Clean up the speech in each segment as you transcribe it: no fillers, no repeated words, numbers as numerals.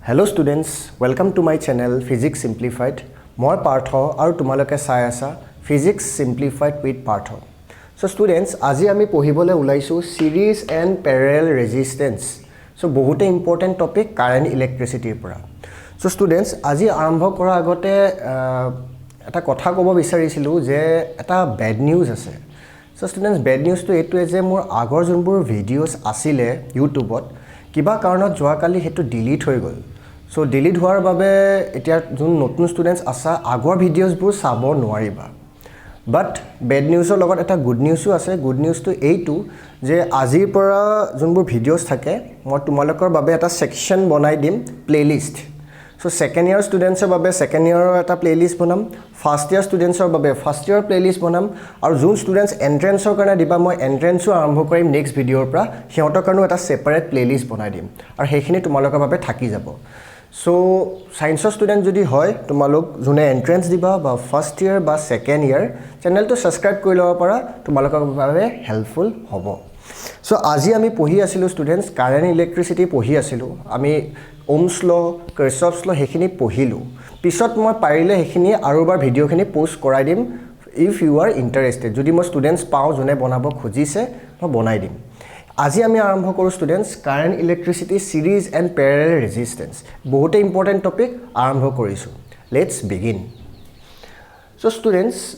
Hello students, welcome to my channel Physics Simplified. Moi Partho aru tumaloke sai asa Physics Simplified with Partho. So students, aji ami pohibole ulaisu series and parallel resistance. So bahute important topic current electricity pora. So students, aji arambho kora agote eta kotha kobo bisarisilu je eta bad news ase. So students, bad news to etu je mor agor jonbur videos asile YouTube ot kiba karonot joa kali hetu delete hoy gol. So delete hoar babe etia jun notun students asa agor videos bur sabo nwariba. But bad news or logot eta good news ase. Good news to A2 je azir pora junbur videos thake moi tumalokor babe eta section bonai dim playlist. So second year students er babe second year eta playlist bonam, first year students er babe first year playlist bonam aru jun students entrance or karone diba moi entrance arambho korim next video pra hiotor karone eta separate playlist bonai dim aru hekhini tumalokor babe thaki jabo. So science student jodi hoy tumalok june entrance diba ba first year ba second year channel to subscribe koi loba para tumalokor babe helpful hobo. So aji ami pohi asilu students current electricity pohi asilu ami Ohm's law, Kirchhoff's law hekhini pohilu. Pisot moi parile hekhini arubar video khini post korai dim if you are interested. Jodi mo students pao jone bonabo khojise mo bonai dim. Aji ami arambho koru students current electricity series and parallel resistance. Bohote important topic arambho korisu. Let's begin. So students,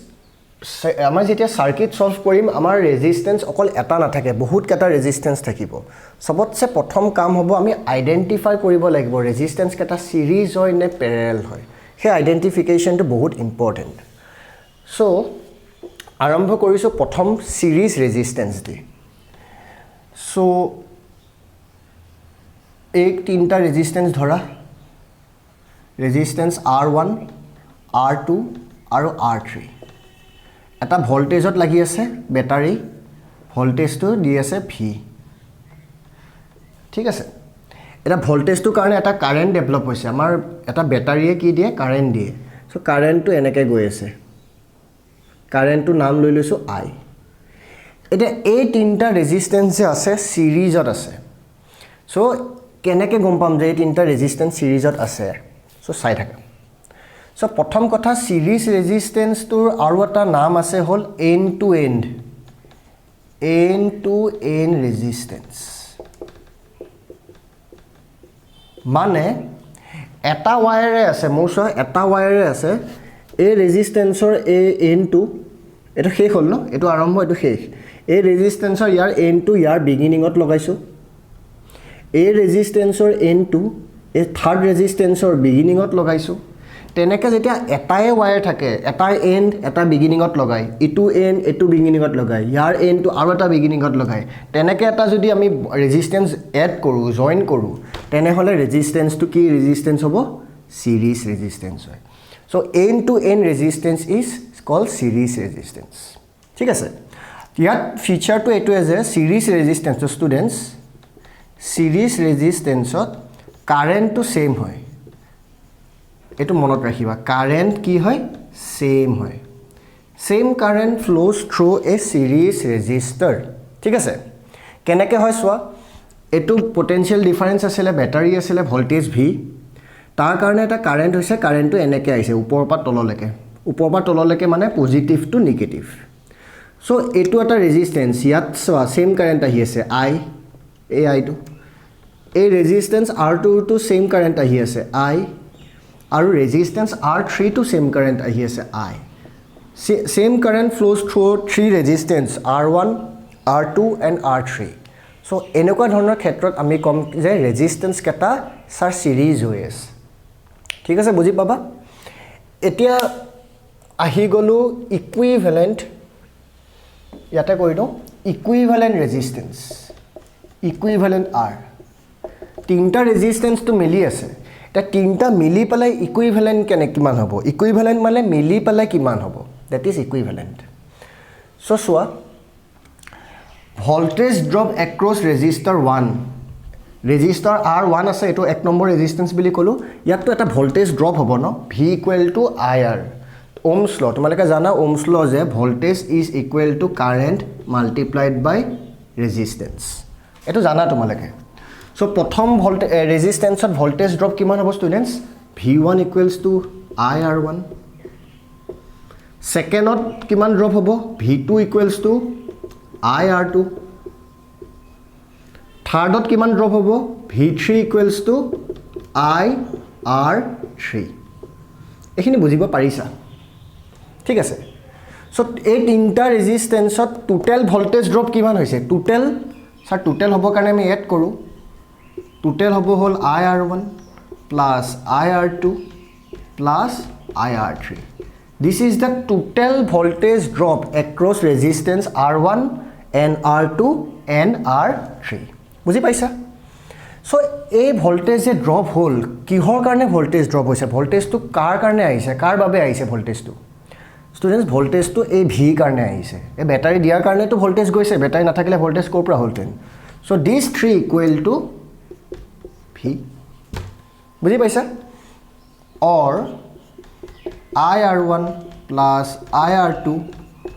amar jetia circuit solve korim amar resistance okol eta na thake bahut keta resistance thakibo. Sobotse prothom kam hobo ami identify koribo lagibo resistance keta series hoy ne parallel hoy. He identification to bahut important. So arambho korisu prothom series resistance di. So ek tinta resistance dhora resistance R1 R2 aru R3 eta voltage ot lagi ase battery voltage to di ase V ঠিক আছে এটা voltage to karone eta current develop hoise amar eta battery e ki die current die so current to eneke goi ase current to naam loi loisu I এটা এই তিনটা resistance আছে সিরিজত আছে so কেনেকে গম পাম যে এই তিনটা রেজিস্ট্যান্স সিরিজত আছে সো চাই থাকা সো প্ৰথম কথা সিৰিজ ৰেজিস্ট্যান্স তোৰ আৰু এটা নাম আছে হল এন্ড টু এন্ড ৰেজিস্ট্যান্স মানে এটা ওয়্যাৰে আছে মোৰ সহ এটা ওয়্যাৰে আছে এই ৰেজিস্ট্যান্সৰ এই এন্ড টু এটো শেষ হল ন এটো আৰম্ভ এটো শেষ এই ৰেজিস্ট্যান্সৰ ইয়াৰ এন্ড টু ইয়াৰ বিগিনিংত লগাইছো এই ৰেজিস্ট্যান্সৰ এন্ড টু এই থাৰ্ড ৰেজিস্ট্যান্সৰ বিগিনিংত লগাইছো তেনেকে যেতিয়া এটাই ওয়্যাৰ থাকে এটাৰ এন্ড এটা বিগিনিংত লগাই ইটু এন্ড এটু বিগিনিংত লগাই ইয়াৰ এন্ড টু আৰু এটা বিগিনিংত লগাই তেনেকে এটা যদি আমি ৰেজিস্ট্যান্স এড কৰো জয়েন কৰো তেনে হলে রেজিস্ট্যান্স টু কি রেজিস্ট্যান্স হ'ব সিরিজ রেজিস্ট্যান্স হয় so end to end resistance is called series resistance ঠিক আছে ইয়াত ফিচাৰ to এটো আছে series resistance to students series resistance to current to same হয় এটো মনত ৰাখিবা current কি হয় same হয় same current flows through a series resistor ঠিক আছে কেনেকে হয় সোৱা এটো potential difference আছিল battery আছিল voltage V তাৰ কাৰণে এটা current হৈছে current to এনেকে আইছে ওপৰৰ পৰা তললৈকে উপৰ পৰা তললৈকে মানে পজিটিভ টু নেগেটিভ সো এটো এটা রেজিস্ট্যান্স ইয়াত সেম কারেন্ট আহি আছে I এই I টু এই resistance R2 to same current আহি আছে I আৰু ৰেজিস্ট্যান্স R3 টু সেম কাৰেন্ট আহি আছে I same current flows through three resistance R1 R2 and R3 so এনেকুৱা ধৰণৰ ক্ষেত্ৰত আমি কম যে ৰেজিস্ট্যান্স কেটা সাৰ সিরিজ হৈ আছে ঠিক আছে বুজি পাবা এতিয়া আহি গলো ইকুইভ্যালেন্ট ইয়াতে কৈ দিও ইকুইভ্যালেন্ট রেজিস্ট্যান্স ইকুইভ্যালেন্ট R তিনটা রেজিস্ট্যান্স তো মিলি আছে এটা তিনটা মিলি পেলাই ইকুইভ্যালেন্ট কেনে কিমান হ'ব ইকুইভ্যালেন্ট মানে মিলি পেলাই কিমান হ'ব দ্যাট ইজ ইকুইভ্যালেন্ট সো সোৱা voltage drop across resistor 1 resistor R1 আছে এটো এক নম্বৰ ৰেজিস্ট্যান্স বুলি কলো ইয়াতটো এটা ভোল্টেজ ড্ৰপ হ'ব ন V = IR Ohm's law তোমালোকে জানা Ohm's law যে voltage is equal to current multiplied by resistance এটো জানা তোমালোকে সো প্ৰথম ৰেজিষ্টেন্সত ভোল্টেজ ড্ৰপ কিমান হ'ব ষ্টুডেন্টস V1 = IR1 সেকেন্ডত কিমান ড্ৰপ হ'ব V2 = IR2 থাৰ্ডত কিমান ড্ৰপ হ'ব V3 = IR3 এখিনি বুজিব পাৰিছা ঠিক আছে সো এই তিনটা ৰেজিষ্টেন্সত টোটাল ভোল্টেজ ড্ৰপ কিমান হৈছে টোটাল স্যাৰ টোটাল হ'ব কাৰণে আমি এড কৰো টোটাল হ'ব হল IR1 plus IR2 plus IR3 this is the total voltage drop across resistance R1 and R2 and R3 বুজি পাইছা সো এই ভোল্টেজ যে ড্ৰপ হল কিহৰ কাৰণে ভোল্টেজ ড্ৰপ হৈছে ভোল্টেজটো কাৰ কাৰণে আহিছে কাৰ বাবে আহিছে ভোল্টেজটো ষ্টুডেন্টস ভোল্টেজটো এই ভি কাৰণে আহিছে এই ব্যাটাৰি দিয়াৰ কাৰণে তো ভোল্টেজ গৈছে ব্যাটাৰি নাথাকিলে ভোল্টেজ কৰ পৰা হলতেন so this 3 equal to V বুজি পাইছা or IR1 plus IR2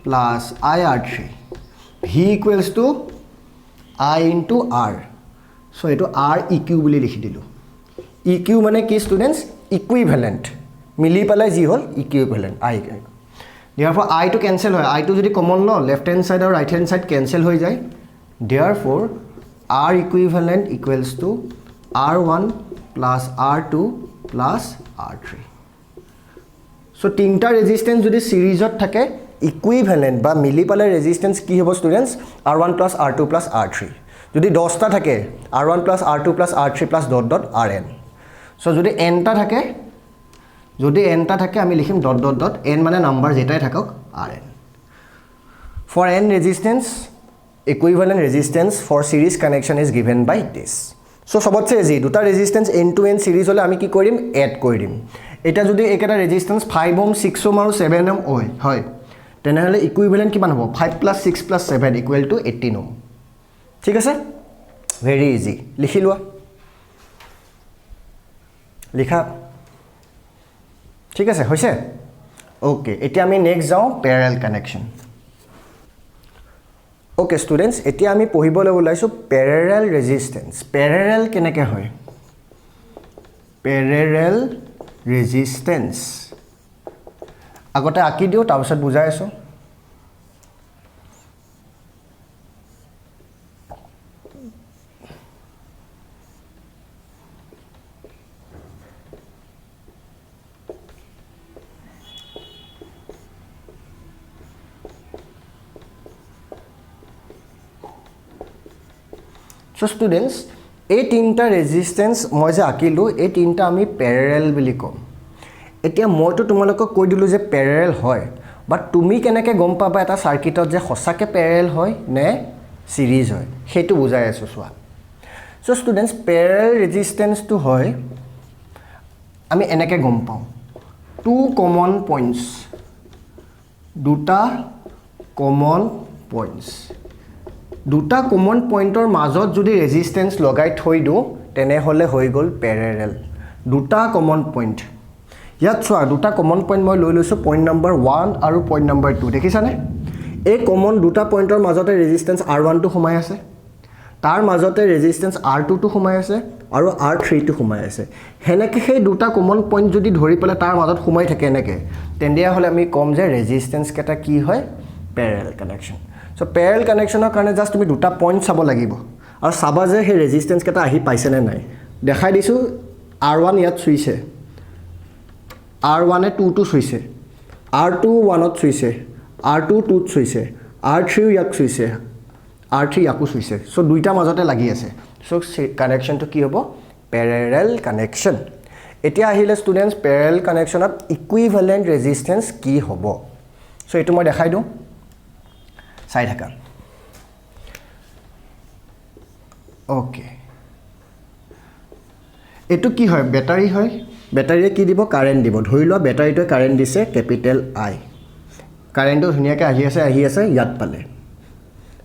plus IR3 V equals to I into R so eto R EQ বুলি লিখি দিলো EQ মানে কি ষ্টুডেন্টস ইকুইভ্যালেন্ট মিলি পেলাই যি হল equivalent I therefore I to cancel হয় I to যদি কমন ল লেফট হ্যান্ড সাইড আৰু রাইট হ্যান্ড সাইড ক্যান্সেল হৈ যায় therefore R equivalent equals to R1 plus R2 plus R3 so তিনটা রেজিস্ট্যান্স যদি সিরিজত থাকে ইকুইভ্যালেন্ট বা মিলি পালে রেজিস্ট্যান্স কি হ'ব students R1 plus R2 plus R3 যদি 10টা থাকে R1 plus R2 plus R3 plus ... Rn so যদি n টা থাকে আমি লিখিম ... n মানে নাম্বার যেটাই থাকক Rn for n resistance equivalent resistance for series connection is given by this so সবতছে ইজি দুটা resistance end to end series হলে আমি কি কৰিম এড কৰি দিম এটা যদি একটা ৰেজিস্ট্যান্স 5 ohm 6 ohm আৰু 7 ohm হয় তেনেহলে ইকুইভ্যালেন্ট কিমান হ'ব 5 plus 6 plus 7 equal to 18 ohm ঠিক আছে ভেরি ইজি লিখি লোৱা লিখা ঠিক আছে হৈছে ওকে এতিয়া আমি নেক্সট যাও প্যারালাল কানেকশন ওকে স্টুডেন্টস এতিয়া আমি পঢ়িবলৈ ওলাইছো প্যারালাল রেজিস্ট্যান্স প্যারালাল কেনেকৈ হয় প্যারালাল রেজিস্ট্যান্স আগতে আঁকি দিও তাৰ পিছত বুজাই আছো So students, এই তিনটা রেজিস্ট্যান্স মই যে আঁকিলো এই তিনটা আমি প্যারালাল বুলি কম এতিয়া মইতো তোমালোকক কৈ দিলো যে প্যারালাল হয় বাট তুমি কেনেকৈ গম পাবা এটা সার্কিটত যে হসাকে প্যারালাল হয় নে সিরিজ হয় সেইটো বুজাই আছো সোৱা সো স্টুডেন্টস প্যারালাল রেজিস্ট্যান্স তো হয় আমি এনেকৈ গম পাও টু কমন পয়েন্টস দুটা কমন পয়েন্টস দুটা কমন পয়েন্টৰ মাজত যদি ৰেজিস্ট্যান্স লগাই থৈ দিও তেনে হলে হৈ গল প্যাৰালাল দুটা কমন পয়েন্ট ইয়াত চোৱা দুটা কমন পয়েন্ট মই লৈ লৈছো পয়েন্ট নম্বৰ 1 আৰু পয়েন্ট নম্বৰ 2 দেখিছানে এই কমন দুটা পয়েন্টৰ মাজতে ৰেজিস্ট্যান্স R1 টো সোমাই আছে তাৰ মাজতে ৰেজিস্ট্যান্স R2 টো সোমাই আছে আৰু R3 টো সোমাই আছে হেনেকে সেই দুটা কমন পয়েন্ট যদি ধৰি পেলে তাৰ মাজত সোমাই থাকে এনেকে তেন্দিয়া হলে আমি কম যে ৰেজিস্ট্যান্স কেটা কি হয় প্যাৰালাল কানেকশন So parallel connection কাৰণে জাস্ট তুমি দুটা পয়েন্ট চাব লাগিব আৰু চাবা যে হে ৰেজিস্ট্যান্স কেটা আহি পাইছে নে নাই দেখাই দিছো R1 ইয়াত ছুইছে R1 এ 2 টো ছুইছে R2 1 ত ছুইছে R2 2 ত ছুইছে R3 ইয়াক ছুইছে R3 ইয়াকো ছুইছে সো দুইটা মাজতে লাগি আছে সো কানেকশনটো কি হ'ব প্যারালাল কানেকশন এতিয়া আহিলে স্টুডেন্টস প্যারালাল কানেকশনত ইকুইভ্যালেন্ট ৰেজিস্ট্যান্স কি হ'ব সো এটো মই দেখাই দিও সাইড থাকা ওকে এটো কি হয় ব্যাটারি হয় ব্যাটারিয়ে কি দিব কারেন্ট দিব ধৰি লোৱা ব্যাটাৰিটো কাৰেন্ট দিছে ক্যাপিটাল I কাৰেন্টটো ধুনিয়াকৈ আহি আছে ইয়াত পালে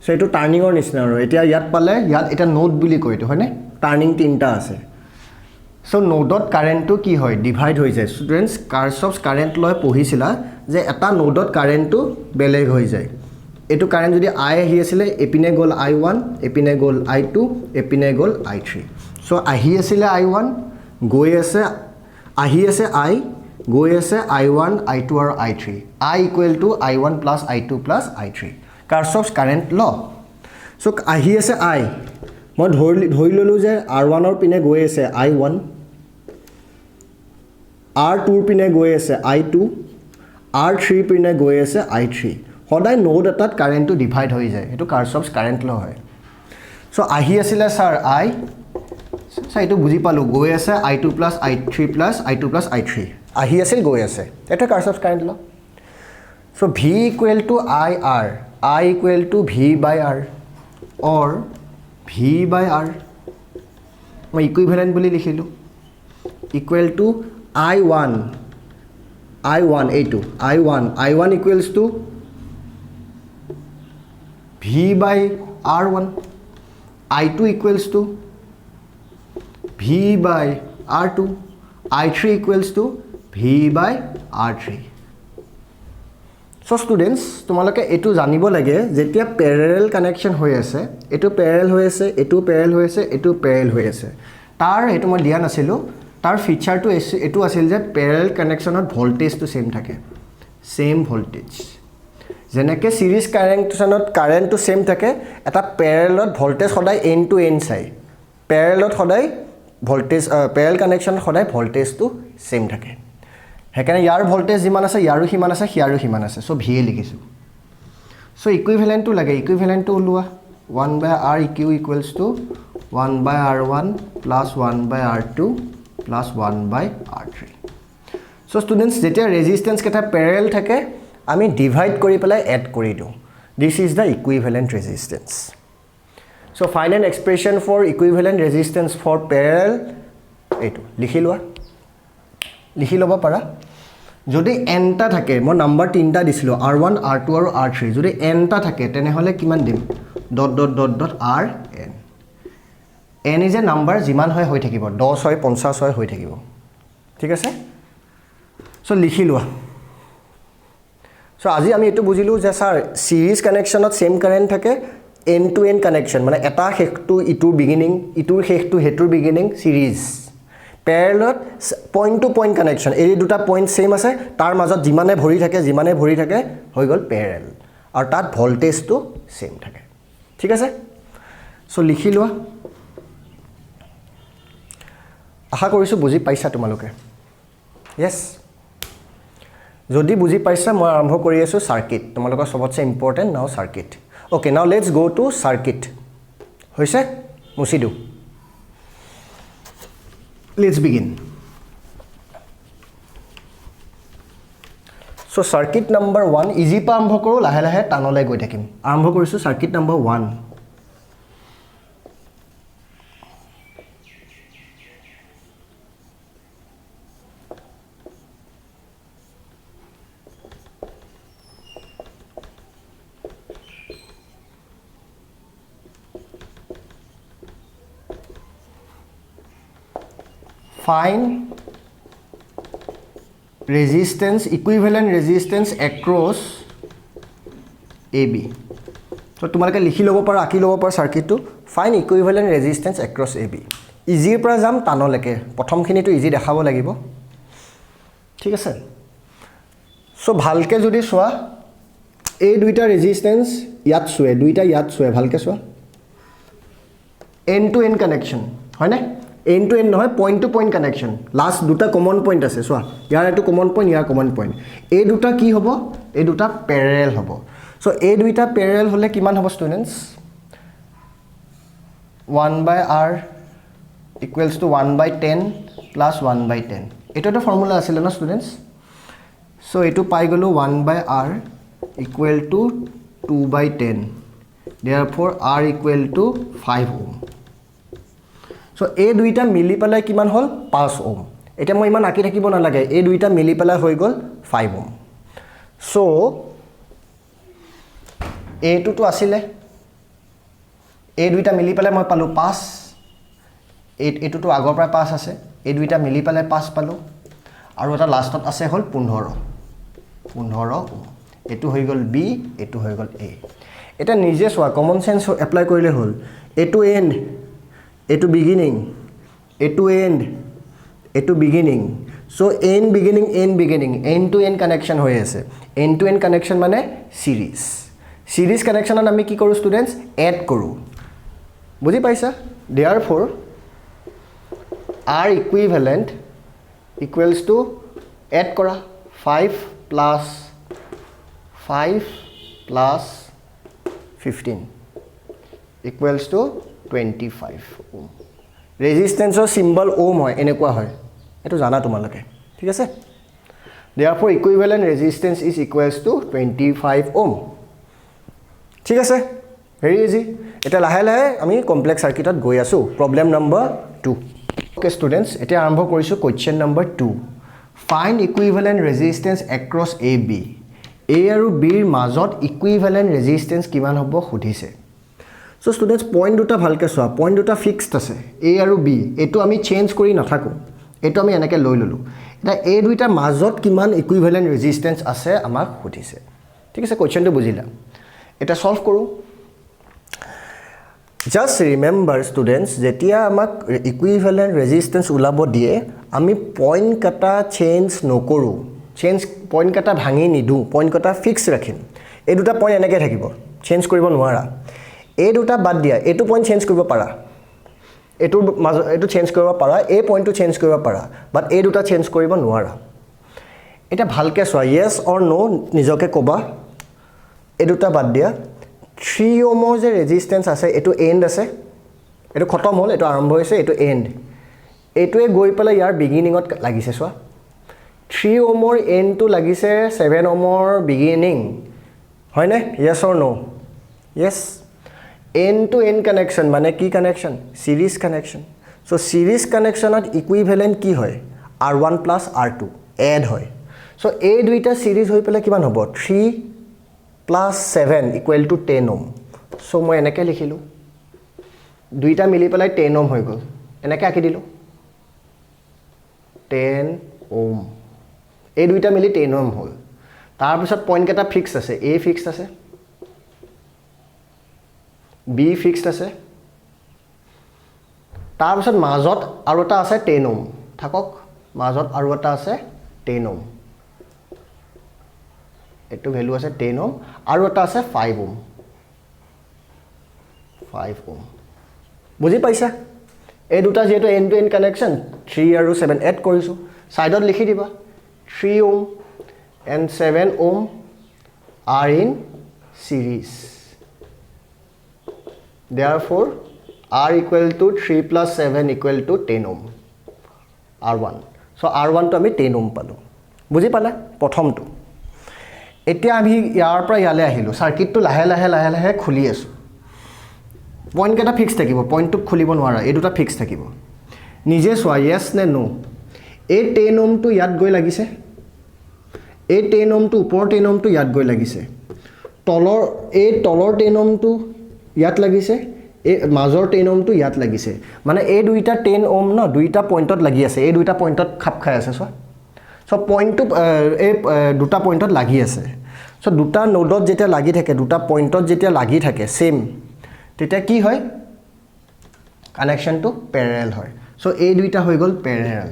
সো এটো টাৰ্নিংৰ নিচিনা আৰু এতিয়া ইয়াত পালে ইয়াত এটা নোড বুলি কয় এটো হয়নে টার্নিং তিনটা আছে সো নোডত কারেন্টটো কি হয় ডিভাইড হৈ যায় স্টুডেন্টস কারশফস কারেন্ট লয় পঢ়িছিলা যে এটা নোডত কারেন্টটো বেলেগ হৈ যায় এটো কারেন্ট যদি I আহি আছিল এপিনে গল I1 এপিনে গল I2 এপিনে গল I3 সো আহি আছিলে I1 গৈ আছে আহি আছে I গৈ আছে I1 I2 আৰু I3 I equal to I1 plus I2 plus I3 Kirchhoff's current law so আহি আছে I মই ধৰি ললো যে R1 ৰ পিনে গৈ আছে I1 R2 ৰ পিনে গৈ আছে I2 R3 পিনে গৈ আছে I3 সদায় নোড এটাত কাৰেণ্টটো ডিভাইড হৈ যায় এটো Kirchhoff's current law হয় সো আহি আছিলে স্যাৰ I সাইটো বুজি পালো গৈ আছে I2 plus I3 plus I2 plus I3 আহি আছিল গৈ আছে এটা Kirchhoff's current law so V equal to IR I equal to V by R or V by R মই ইকুইভ্যালেন্ট বুলি লিখিলো equal to I1 এইটো I1 equals to V by R1 I2 equals to V by R2 I3 equals to V by R3 so students তোমালোকে এটো জানিব লাগে যেতিয়া Pyarelal connection হৈ আছে এটো প্যাৰেলাল হৈ আছে এটো প্যাৰেলাল হৈ আছে এটো প্যাৰেলাল হৈ আছে তাৰ এটো মই দিয়া নাছিলো তাৰ ফিচাৰটো এটো আছিল যে প্যাৰেলাল কানেকশনত ভোল্টেজটো সেম থাকে সেম ভোল্টেজ যেনেকে সিৰিজ কানেকশনত কাৰেন্টটো সেম থাকে এটা প্যাৰেলালত ভোল্টেজ সদায় এন টু এন চাই প্যাৰেলালত সদায় ভোল্টেজ প্যাৰেলাল কানেকশন সদায় ভোল্টেজটো সেম থাকে হেকানে ইয়াৰ ভোল্টেজ যিমান আছে ইয়াৰো হিমান আছে হিয়াৰো হিমান আছে সো ভি লিখিছো সো ইকুইভ্যালেন্টটো লাগে ইকুইভ্যালেন্টটো উলুৱা 1 by R eq equals to 1 by R1 plus 1 by R2 plus 1 by R3 so students যেতিয়া ৰেজিস্ট্যান্স কেটা প্যাৰেলাল থাকে আমি ডিভাইড কৰি পেলাই এড কৰি দিও this is the equivalent resistance so find an expression for equivalent resistance for parallel এটো লিখি লবা পাৰা যদি n টা থাকে মই নাম্বাৰ 3টা দিছিলো R1 R2 আৰু R3 যদি n টা থাকে তেনে হলে কিমান দিম r n is a number যিমান হয় হৈ থাকিব 10 হয় 50 হয় হৈ থাকিব ঠিক আছে সো লিখি লোৱা সো আজি আমি এটো বুজিলো যে স্যার সিরিজ কানেকশনত সেম কারেন্ট থাকে এন্ড টু এন্ড কানেকশন মানে এটা হেকটো ইটুৰ বিগিনিং ইটুৰ হেকটো হেতুৰ বিগিনিং সিৰিজ প্যাৰেলালত পয়েন্ট টু পয়েন্ট কানেকশন এই দুটা পয়েন্ট সেম আছে তাৰ মাজত যিমানে ভৰি থাকে হৈ গল প্যাৰেলাল আৰু তাত ভোল্টেজটো সেম থাকে ঠিক আছে সো লিখি লোৱা আশা কৰিছো বুজি পাইছা তোমালোকে yes যদি বুজি পাইছা মই আৰম্ভ কৰি আছো সাৰ্কিট তোমালোকৰ সবতছে ইম্পৰ্টেন্ট নাও circuit okay now let's go to circuit হৈছে মুছি দিও let's begin so circuit number 1 easy পা আৰম্ভ কৰো লাহে লাহে টানলৈ গৈ থাকিম আৰম্ভ কৰিছো circuit number 1 find resistance equivalent resistance across AB so তোমালোকে লিখি লব পাৰা আকি লব পাৰা সাৰ্কিটটো find equivalent resistance across AB easy পৰা যাম টানলৈকে প্ৰথমখিনিটো ইজি দেখাব লাগিব ঠিক আছে সো ভালকে যদি সোৱা এই দুইটা ৰেজিস্ট্যান্স ইয়াত সোৱে দুইটা ইয়াত সোৱে ভালকে সোৱা এন্ড টু এন্ড কানেকশন হয় না end to end নহয় point to point connection last দুটা common point আছে সোয়া ইয়াৰ এটো common point ইয়াৰ common point এই দুটা কি হ'ব এই দুটা parallel হ'ব so এই দুইটা parallel হলে কিমান হ'ব students 1 by r equals to 1 by 10 plus 1 by 10 এটা ফর্মুলা আছিল না students so এটো পাই গলো 1 by r equal to 2 by 10 therefore r equal to 5 ohm so এই দুইটা মিলি পেলাই কিমান হল 5 ওম এটা মই ইমান আকি থাকিব না লাগে এই দুইটা মিলি পেলাই হৈ গল 5 ওম so এটো তো আসিলে এই দুইটা মিলি পেলাই মই পালো 5 এটো তো আগৰ পৰা 5 আছে এই দুইটা মিলি পেলাই 5 পালো আৰু এটা লাষ্টত আছে হল 15 ওম এটো হৈ গল বি এটো হৈ গল এ এটা নিজে সোৱা কমন সেন্স এপ্লাই কৰিলে হল এটো এন্ড এটো বিগিনিং এইটো এণ্ড এইটো beginning so end beginning end to end connection হৈ আছে এণ্ড টু এণ্ড কানেকশ্যন মানে সিৰিজ কানেকশ্যনত আমি কি কৰোঁ ষ্টুডেণ্টছ এড কৰোঁ বুজি পাইছা দেয়াৰফৰ R equivalent equals to add kora 5 plus 15 equals to 25 ohm. Resistance or symbol ohm hoy enekwa hoy etu jana tumalake thik ase therefore equivalent resistance is equals to 25 ohm thik ase very easy eta lahe lahe ami complex circuit ot goi asu problem number 2 okay students eta arambho korisu question number 2 find equivalent resistance across AB A aru B er majot equivalent resistance kiman hobo khudise so students point duta bhalke soa point duta fixed ase A aru B etu ami change kori nathako etu ami enake loi lolu eta A duita majot kiman equivalent resistance ase amak khudise thik ase question tu bujila eta solve koru just remember students jetia amak equivalent resistance ulabo die ami point kata change nokoru change point kata bhangi nidu point kata fix rakhim e duta point enake thakibo change koribo nwara e duta bad dia etu point change koribo para etu change koribo para e point to change koribo para but e duta change koribo nwara eta bhalke soa yes or no nijoke koba e duta bad dia 3 ohmor je resistance ase etu end ase etu khatam hol etu arambho hoise etu end etu e goi pala yar beginning ot lagise soa 3 ohmor end to lagise 7 ohmor beginning hoy ne yes or no yes end to end connection mane ki connection series connection so series connection at equivalent ki hoy r1 plus r2 add hoy so a duita series hoi pala kiman hobo 3 plus 7 equal to 10 ohm so moi enake likhilu duita mili pelai 10 ohm hoi gol enake aki dilu 10 ohm e duita mili 10 ohm hol tar pisot point keta fix ase a fixed ase b fixed ase tar pisot majot aru eta ase 10 ohm thakok majot aru eta ase 10 ohm etu value ase 10 ohm aru eta ase 5 ohm বুজি পাইছা এই দুটা যেটো end to end connection 3 আৰু 7 add কৰিছো সাইডত লিখি দিবা 3 ohm and 7 ohm are in series therefore r equal to 3 plus 7 equal to 10 ohm r1 so r1 to আমি 10 ohm পালো বুজি পালা প্ৰথমটো এতিয়া আমি ইয়াৰ পৰা ইয়ালে আহিলো সার্কিটটো লাহে লাহে খুলি আছো point keta fix thakibo point to khulibo nwara e duta fix thakibo nije soa yes ne no e 10 ohm to yat goi lagise e 10 ohm to upor 10 ohm to yat goi lagise tolor 10 ohm to yat lagise e major 10 ohm to yat lagise mane e duita 10 ohm no duita point ot lagi ase e duita point ot khap khai ase so point to e duta point ot lagi ase so duta node ot jetia lagi thake duta point ot jetia lagi thake same তেটা কি হয় connection to parallel হয় so এই দুইটা হৈ গল parallel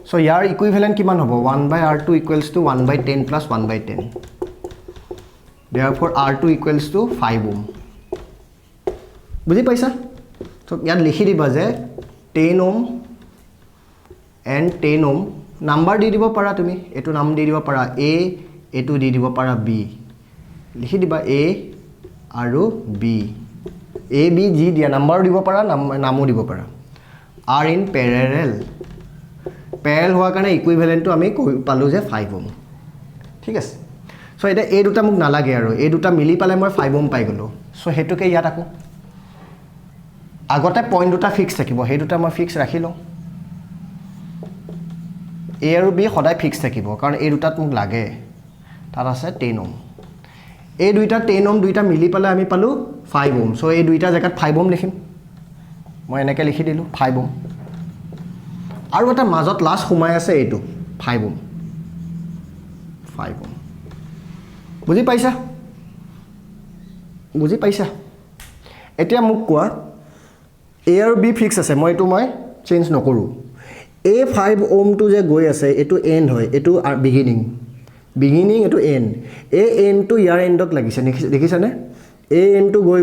so ইয়াৰ equivalent কিমান হ'ব 1/r2 = 1/10 + 1/10 therefore r2 = 5 ohm বুজি পাইছা তো ইয়াত লিখি দিবা যে 10 ohm and 10 ohm number the দিব পাৰা তুমি এটো নাম দি দিব পাৰা a এটো দি দিব পাৰা b লিখি দিবা a আৰু b a b g দিয়া নাম্বাৰ দিব পাৰা নামও দিব পাৰা are in parallel হোৱা কাৰণে ইকুইভ্যালেন্ট তো আমি পালো যে 5 ohm ঠিক আছে সো এটা এই দুটা মোক নালাগে আৰু এই দুটা মিলি পালে মই 5 ohm পাই গলো সো হেতুকে ইয়াত আকো আগতে পইণ্ট দুটা ফিক্স থাকিব হে দুটা মই ফিক্স ৰাখিলো a আৰু b সদায় ফিক্স থাকিব কাৰণ এই দুটাত মোক লাগে তাত আছে 10 ohm এই দুইটা 10 ohm দুইটা মিলি পালে আমি পালো 5 ohm সো এই দুইটা জায়গাত 5 ohm লিখিম মই এনেকে লিখি দিলো 5 ohm আৰু এটা মাজত লাষ্ট সোমাই আছে এইটো 5 ohm বুজি পাইছা এতিয়া মোক কোৱা a আৰু b ফিক্স আছে মই চেঞ্জ নকৰোঁ এই 5 ওমটো যে গৈ আছে এইটো এণ্ড হয় এইটো বিগিনিং এইটো এণ্ড এই এণ্ডটো ইয়াৰ এণ্ডত লাগিছে দেখিছানে এই এণ্ডটো গৈ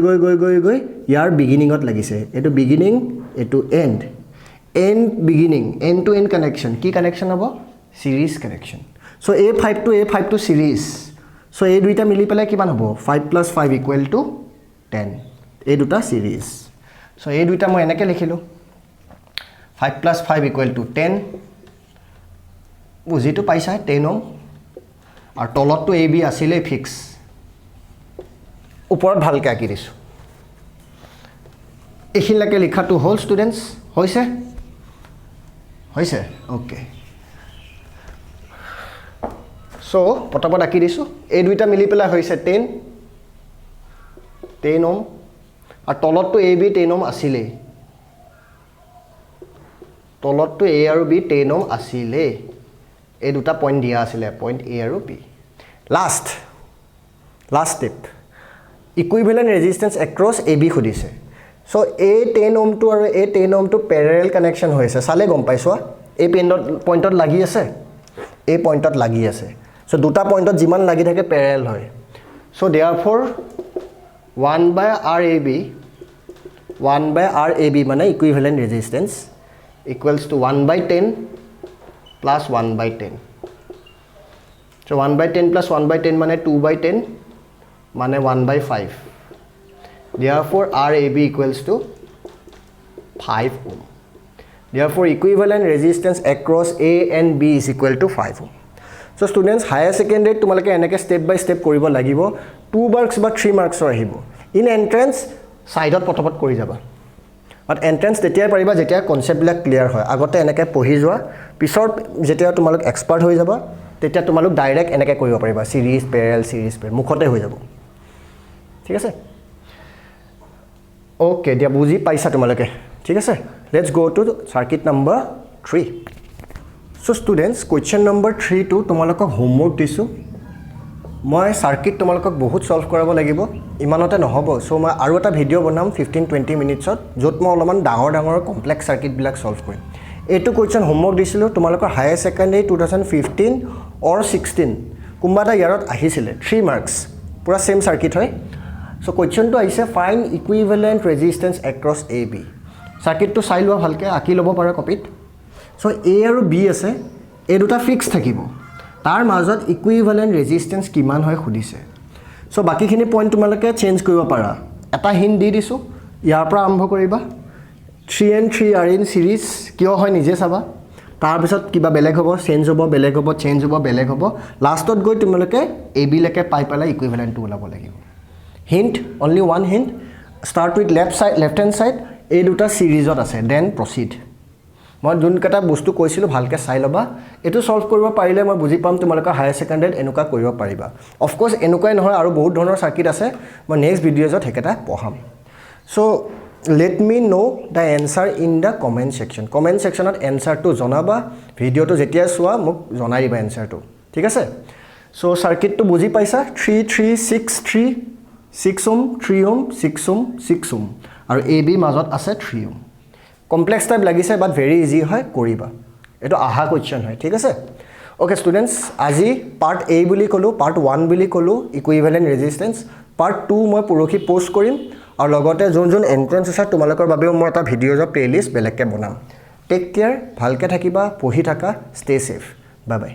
ইয়াৰ বিগিনিঙত লাগিছে এইটো বিগিনিং এইটো end beginning end to end connection কি কানেকশ্যন হ'ব চিৰিজ কানেকশ্যন চ' A5 to চিৰিজ চ' এই দুইটা মিলি পেলাই কিমান হ'ব 5 + 5 = 10 এই দুটা চিৰিজ চ' এই দুইটা মই এনেকৈ লিখিলোঁ 5 + 5 = 10 বুজিটো পাইছা 10 ওম আৰু তলতটো AB আছিলেই ফিক্স ওপৰত ভালকৈ আঁকি দিছোঁ এইখিনিলৈকে লিখাটো হ'ল ষ্টুডেণ্টছ হৈছে অ'কে চ' পটাপট আঁকি দিছোঁ এই দুইটা মিলি পেলাই হৈছে 10 ওম আৰু তলতটো AB 10 ওম আছিলেই তলতটো A আৰু B 10 ওম আছিলেই এই দুটা পইণ্ট দিয়া আছিলে পইণ্ট A আৰু B last step equivalent resistance across AB সুধিছে চ' এই 10 ওমটো আৰু এই 10 ওমটো পেৰেলেল কানেকশ্যন হৈ আছে চালে গম পাইছোৱা এই পইণ্টত লাগি আছে এই পইণ্টত লাগি আছে চ' দুটা পইণ্টত যিমান লাগি থাকে পেৰেলেল হয় চ' দেয়াৰফৰ 1/RAB মানে equivalent resistance equals to 1/10 plus 1/10 so 1/10 plus 1/10 মানে 2/10 মানে 1/5 therefore RAB equals to 5 ohm therefore equivalent resistance across A and B is equal to 5 ohm so students higher secondary তোমালোকে এনেকৈ step by step কৰিব লাগিব 2 marks বা 3 marks আহিব in entrance সাইডত পটপট কৰি যাবা বাট এন্ট্ৰেন্স তেতিয়াই পাৰিবা যেতিয়া কনচেপ্টবিলাক ক্লিয়াৰ হয় আগতে এনেকৈ পঢ়ি যোৱা পিছত যেতিয়া তোমালোক এক্সপাৰ্ট হৈ যাবা তেতিয়া তোমালোক ডাইৰেক্ট এনেকৈ কৰিব পাৰিবা চিৰিজ পেৰেল মুখতে হৈ যাব ঠিক আছে অ'কে দিয়া বুজি পাইছা তোমালোকে ঠিক আছে লেটছ গ' টু চাৰ্কিট নম্বৰ 3 চ' ষ্টুডেণ্টছ কুৱেশ্যন নম্বৰ 3 টো তোমালোকক হোমৱৰ্ক দিছোঁ মই চাৰ্কিট তোমালোকক বহুত সলভ কৰাব লাগিব ইমানতে নহ'ব চ' মই আৰু এটা ভিডিঅ' বনাম 15-20 মিনিটছত য'ত মই অলপমান ডাঙৰ কমপ্লেক্স চাৰ্কিটবিলাক সলভ কৰিম এইটো কুৱেশ্যন হোমৱৰ্ক দিছিলোঁ তোমালোকৰ হায়াৰ ছেকেণ্ডেৰী 2015 অৰ 16 কোনোবা এটা ইয়াৰত আহিছিলে 3 মাৰ্কছ পূৰা ছেইম চাৰ্কিট হয় চ' কুৱেশ্যনটো আহিছে find equivalent resistance across AB চাৰ্কিটটো চাই লোৱা ভালকৈ আঁকি ল'ব পাৰা কপিত চ' A আৰু B আছে এই দুটা ফিক্স থাকিব তাৰ মাজত ইকুইভেলেণ্ট ৰেজিষ্টেঞ্চ কিমান হয় সুধিছে চ' বাকীখিনি পইণ্ট তোমালোকে চেঞ্জ কৰিব পাৰা এটা হিণ্ট দি দিছোঁ ইয়াৰ পৰা আৰম্ভ কৰিবা 3 and 3 are in series কিয় হয় নিজে চাবা তাৰপিছত কিবা বেলেগ হ'ব চেঞ্জ হ'ব বেলেগ হ'ব চেঞ্জ হ'ব বেলেগ হ'ব লাষ্টত গৈ তোমালোকে AB লৈকে পাই পেলাই ইকুইভেলেণ্টটো ওলাব লাগিব hint only one hint start with left hand side এই দুটা চিৰিজত আছে দেন প্ৰচিড মই যোনকেইটা বস্তু কৈছিলোঁ ভালকৈ চাই ল'বা এইটো সলভ কৰিব পাৰিলে মই বুজি পাম তোমালোকৰ হায়াৰ ছেকেণ্ডেৰীত এনেকুৱা কৰিব পাৰিবা অফক'ৰ্ছ এনেকুৱাই নহয় আৰু বহুত ধৰণৰ চাৰ্কিট আছে মই নেক্সট ভিডিঅ'জত সেইকেইটা পঢ়াম চ' let me know' the answer in the comment ছেকশ্যনত এনচাৰটো জনাবা ভিডিঅ'টো যেতিয়া চোৱা মোক জনাই দিবা এনচাৰটো ঠিক আছে চ' চাৰ্কিটটো বুজি পাইছা 6 ওম 3 ওম 6 ওম 6 ওম আৰু AB মাজত আছে 3 ওম কমপ্লেক্স টাইপ লাগিছে বাট ভেৰি ইজি হয় কৰিবা এইটো আহা কুৱেশ্যন হয় ঠিক আছে অ'কে ষ্টুডেণ্টছ আজি পাৰ্ট A বুলি ক'লোঁ পাৰ্ট 1 বুলি ক'লোঁ ইকুইভেলেণ্ট ৰেজিষ্টেঞ্চ পাৰ্ট 2 মই পৰহি পষ্ট কৰিম আৰু লগতে যোন এণ্ট্ৰেঞ্চ আছে তোমালোকৰ বাবেও মই এটা ভিডিঅ'ৰ প্লে'লিষ্ট বেলেগকৈ বনাম টেক কেয়াৰ ভালকৈ থাকিবা পঢ়ি থাকা ষ্টে ছেফ বাই বাই